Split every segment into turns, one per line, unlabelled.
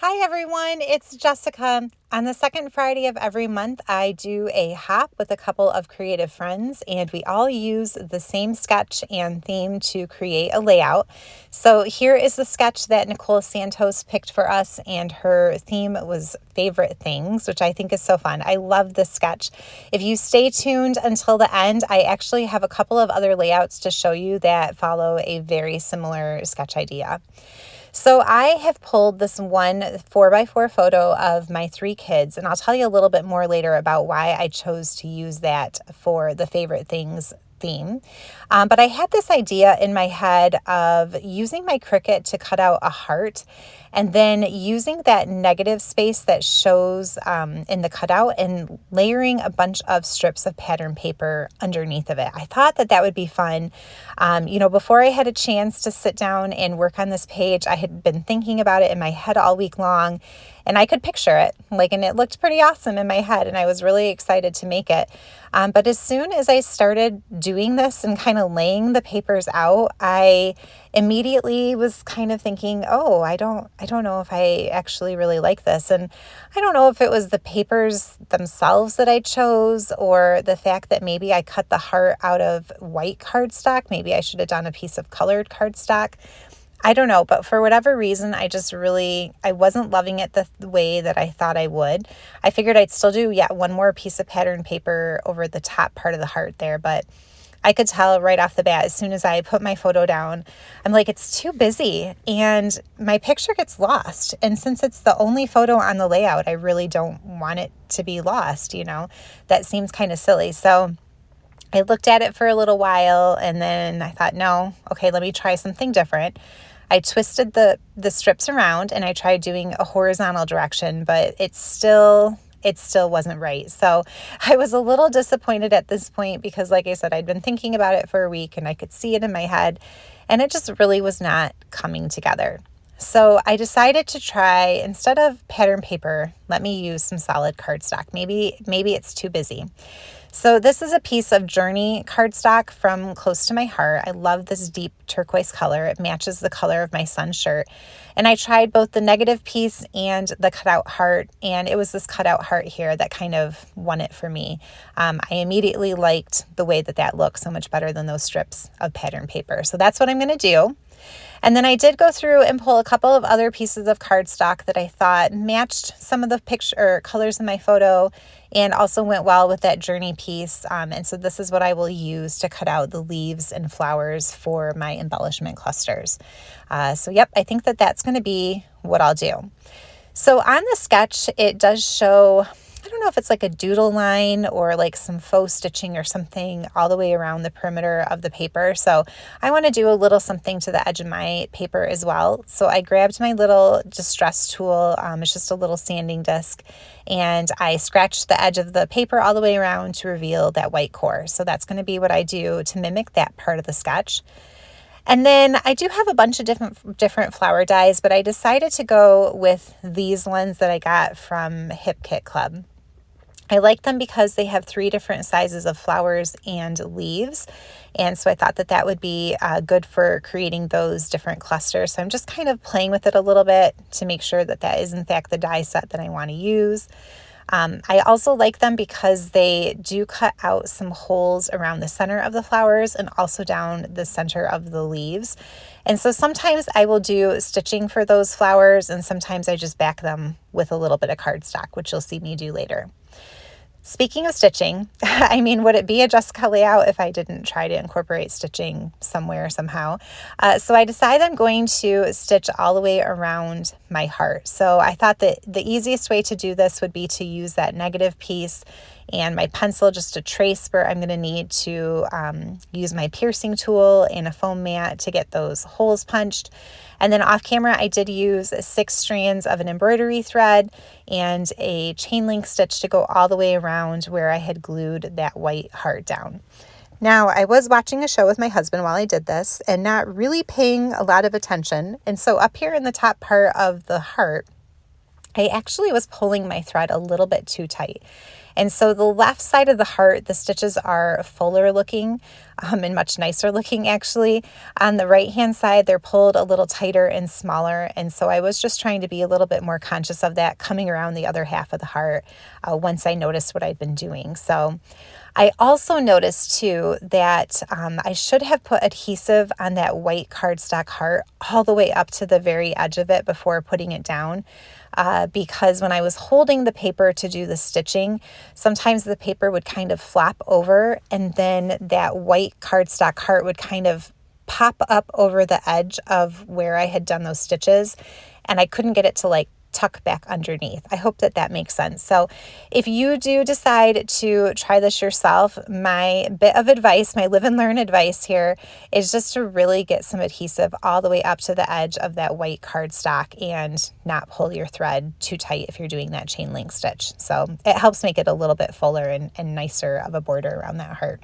Hi everyone, it's Jessica. On the second Friday of every month, I do a hop with a couple of creative friends, and we all use the same sketch and theme to create a layout. So here is the sketch that Nicole Santos picked for us, and her theme was favorite things, which I think is so fun. I love this sketch. If you stay tuned until the end, I actually have a couple of other layouts to show you that follow a very similar sketch idea. So I have pulled this one 4x4 photo of my three kids, and I'll tell you a little bit more later about why I chose to use that for the favorite things theme. But I had this idea in my head of using my Cricut to cut out a heart and then using that negative space that shows in the cutout and layering a bunch of strips of pattern paper underneath of it. I thought that would be fun. Before I had a chance to sit down and work on this page, I had been thinking about it in my head all week long, and I could picture it, and it looked pretty awesome in my head, and I was really excited to make it. But as soon as I started doing this and kind of laying the papers out, I immediately was kind of thinking, oh, I don't know if I actually really like this. And I don't know if it was the papers themselves that I chose or the fact that maybe I cut the heart out of white cardstock. Maybe I should have done a piece of colored cardstock. I don't know, but for whatever reason, I wasn't loving it the way that I thought I would. I figured I'd still do, one more piece of pattern paper over the top part of the heart there, but I could tell right off the bat, as soon as I put my photo down, I'm like, it's too busy and my picture gets lost. And since it's the only photo on the layout, I really don't want it to be lost, that seems kind of silly. So I looked at it for a little while and then I thought, no, okay, let me try something different. I twisted the strips around and I tried doing a horizontal direction, but it still wasn't right. So I was a little disappointed at this point because, like I said, I'd been thinking about it for a week and I could see it in my head and it just really was not coming together. So I decided to try, instead of pattern paper, let me use some solid cardstock. Maybe it's too busy. So this is a piece of Journey cardstock from Close to My Heart. I love this deep turquoise color. It matches the color of my son's shirt. And I tried both the negative piece and the cutout heart, and it was this cutout heart here that kind of won it for me. I immediately liked the way that looked so much better than those strips of pattern paper. So that's what I'm going to do. And then I did go through and pull a couple of other pieces of cardstock that I thought matched some of the picture colors in my photo and also went well with that Journey piece. And so this is what I will use to cut out the leaves and flowers for my embellishment clusters. I think that's going to be what I'll do. So on the sketch, it does show, I don't know if it's like a doodle line or like some faux stitching or something all the way around the perimeter of the paper. So I want to do a little something to the edge of my paper as well. So I grabbed my little distress tool. It's just a little sanding disc, and I scratched the edge of the paper all the way around to reveal that white core. So that's going to be what I do to mimic that part of the sketch. And then I do have a bunch of different flower dies, but I decided to go with these ones that I got from Hip Kit Club. I like them because they have 3 different sizes of flowers and leaves. And so I thought that would be good for creating those different clusters. So I'm just kind of playing with it a little bit to make sure that is in fact the die set that I want to use. I also like them because they do cut out some holes around the center of the flowers and also down the center of the leaves. And so sometimes I will do stitching for those flowers, and sometimes I just back them with a little bit of cardstock, which you'll see me do later. Speaking of stitching, would it be a Jessica layout if I didn't try to incorporate stitching somewhere, somehow? So I decided I'm going to stitch all the way around my heart. So I thought that the easiest way to do this would be to use that negative piece and my pencil just to trace where I'm going to need to use my piercing tool and a foam mat to get those holes punched. And then off camera, I did use 6 strands of an embroidery thread and a chain link stitch to go all the way around where I had glued that white heart down. Now, I was watching a show with my husband while I did this and not really paying a lot of attention. And so up here in the top part of the heart, I actually was pulling my thread a little bit too tight. And so the left side of the heart, the stitches are fuller looking and much nicer looking actually. On the right hand side, they're pulled a little tighter and smaller. And so I was just trying to be a little bit more conscious of that coming around the other half of the heart once I noticed what I'd been doing. So I also noticed too that I should have put adhesive on that white cardstock heart all the way up to the very edge of it before putting it down. Because when I was holding the paper to do the stitching, sometimes the paper would kind of flap over and then that white cardstock heart would kind of pop up over the edge of where I had done those stitches, and I couldn't get it to like tuck back underneath. I hope that that makes sense. So if you do decide to try this yourself, my bit of advice, my live and learn advice here is just to really get some adhesive all the way up to the edge of that white cardstock and not pull your thread too tight if you're doing that chain link stitch. So it helps make it a little bit fuller and nicer of a border around that heart.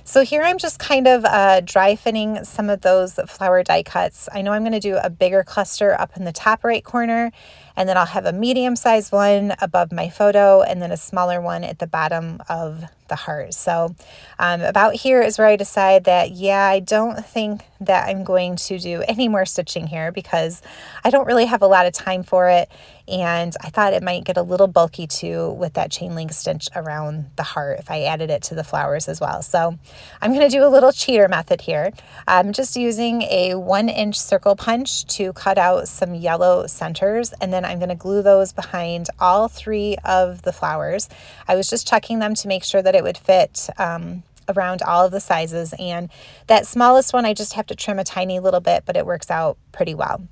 So here I'm just kind of dry fitting some of those flower die cuts. I know I'm going to do a bigger cluster up in the top right corner, and then I'll have a medium-sized one above my photo and then a smaller one at the bottom of the heart. So about here is where I decide that, yeah, I don't think that I'm going to do any more stitching here because I don't really have a lot of time for it. And I thought it might get a little bulky too with that chain link stitch around the heart if I added it to the flowers as well. So I'm going to do a little cheater method here. I'm just using a 1-inch circle punch to cut out some yellow centers, and then I'm going to glue those behind all 3 of the flowers. I was just checking them to make sure that it would fit around all of the sizes, and that smallest one I just have to trim a tiny little bit, but it works out pretty well.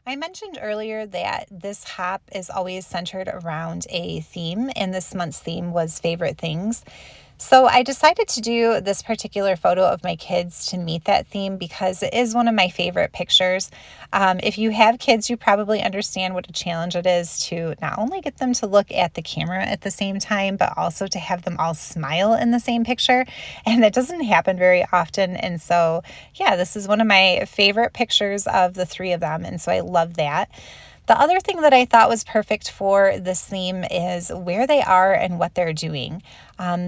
I mentioned earlier that this hop is always centered around a theme, and this month's theme was favorite things. So I decided to do this particular photo of my kids to meet that theme because it is one of my favorite pictures. If you have kids, you probably understand what a challenge it is to not only get them to look at the camera at the same time, but also to have them all smile in the same picture. And that doesn't happen very often. And so, yeah, this is one of my favorite pictures of the 3 of them. And so I love that. The other thing that I thought was perfect for this theme is where they are and what they're doing.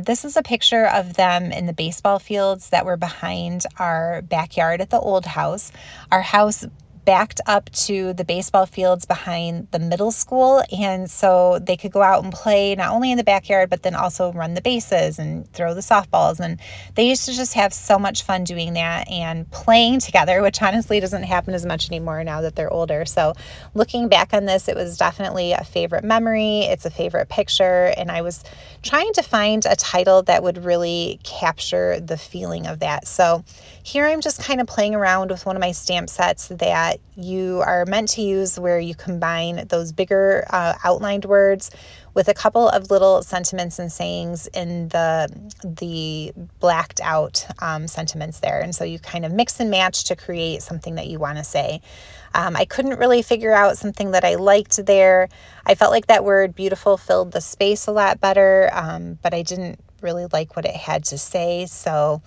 This is a picture of them in the baseball fields that were behind our backyard at the old house. Our house backed up to the baseball fields behind the middle school, and so they could go out and play not only in the backyard but then also run the bases and throw the softballs, and they used to just have so much fun doing that and playing together, which honestly doesn't happen as much anymore now that they're older. So looking back on this, it was definitely a favorite memory. It's a favorite picture, and I was trying to find a title that would really capture the feeling of that. So here I'm just kind of playing around with one of my stamp sets that you are meant to use where you combine those bigger outlined words with a couple of little sentiments and sayings in the blacked out sentiments there. And so you kind of mix and match to create something that you want to say. I couldn't really figure out something that I liked there. I felt like that word beautiful filled the space a lot better, but I didn't really like what it had to say. So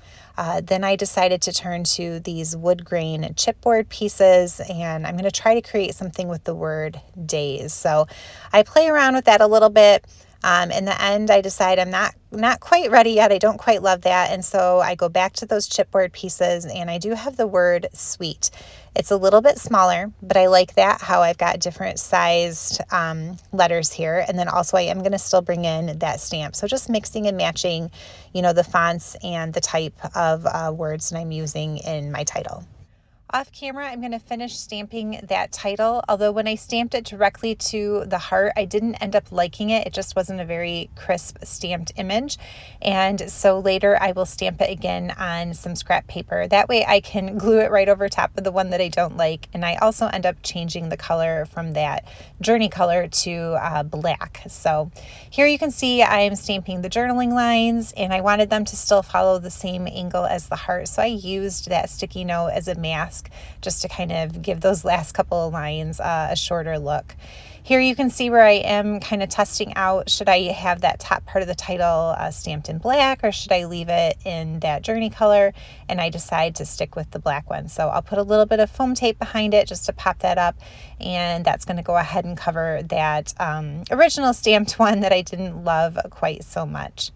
then I decided to turn to these Woodgrain chipboard pieces, and I'm going to try to create something with the word days. So I play around with that a little bit. In the end, I decide I'm not quite ready yet. I don't quite love that. And so I go back to those chipboard pieces, and I do have the word sweet. It's a little bit smaller, but I like that, how I've got different sized letters here. And then also I am going to still bring in that stamp. So just mixing and matching, the fonts and the type of words that I'm using in my title. Off camera, I'm going to finish stamping that title, although when I stamped it directly to the heart, I didn't end up liking it. It just wasn't a very crisp stamped image. And so later I will stamp it again on some scrap paper. That way I can glue it right over top of the one that I don't like. And I also end up changing the color from that journey color to black. So here you can see I am stamping the journaling lines, and I wanted them to still follow the same angle as the heart. So I used that sticky note as a mask just to kind of give those last couple of lines a shorter look. Here you can see where I am kind of testing out, should I have that top part of the title stamped in black, or should I leave it in that journey color? And I decide to stick with the black one. So I'll put a little bit of foam tape behind it just to pop that up, and that's going to go ahead and cover that original stamped one that I didn't love quite so much.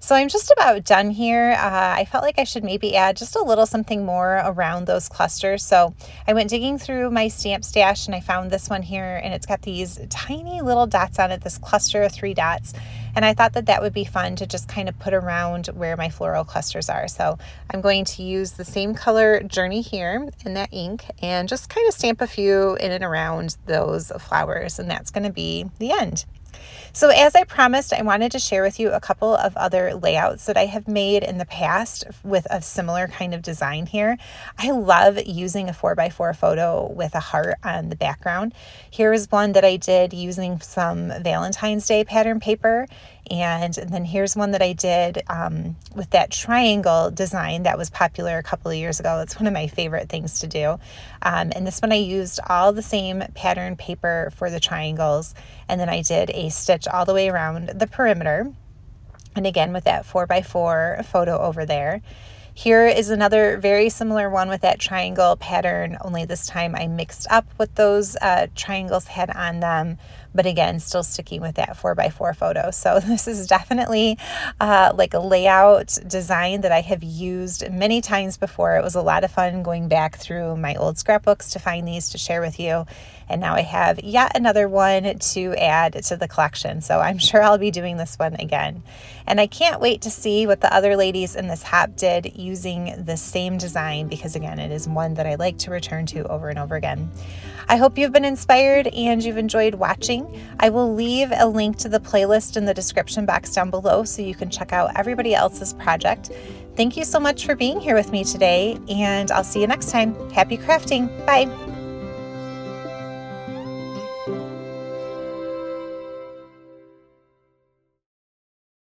So I'm just about done here. I felt like I should maybe add just a little something more around those clusters. So I went digging through my stamp stash and I found this one here, and it's got these tiny little dots on it, this cluster of 3 dots. And I thought that that would be fun to just kind of put around where my floral clusters are. So I'm going to use the same color journey here in that ink and just kind of stamp a few in and around those flowers, and that's going to be the end. So as I promised, I wanted to share with you a couple of other layouts that I have made in the past with a similar kind of design here. I love using a 4x4 photo with a heart on the background. Here is one that I did using some Valentine's Day pattern paper. And then here's one that I did with that triangle design that was popular a couple of years ago. It's one of my favorite things to do. And this one I used all the same pattern paper for the triangles. And then I did a stitch all the way around the perimeter. And again, with that 4x4 photo over there. Here is another very similar one with that triangle pattern, only this time I mixed up what those triangles had on them, but again, still sticking with that 4x4 photo. So this is definitely like a layout design that I have used many times before. It was a lot of fun going back through my old scrapbooks to find these to share with you. And now I have yet another one to add to the collection. So I'm sure I'll be doing this one again. And I can't wait to see what the other ladies in this hop did using the same design, because again, it is one that I like to return to over and over again. I hope you've been inspired and you've enjoyed watching. I will leave a link to the playlist in the description box down below so you can check out everybody else's project. Thank you so much for being here with me today, and I'll see you next time. Happy crafting. Bye.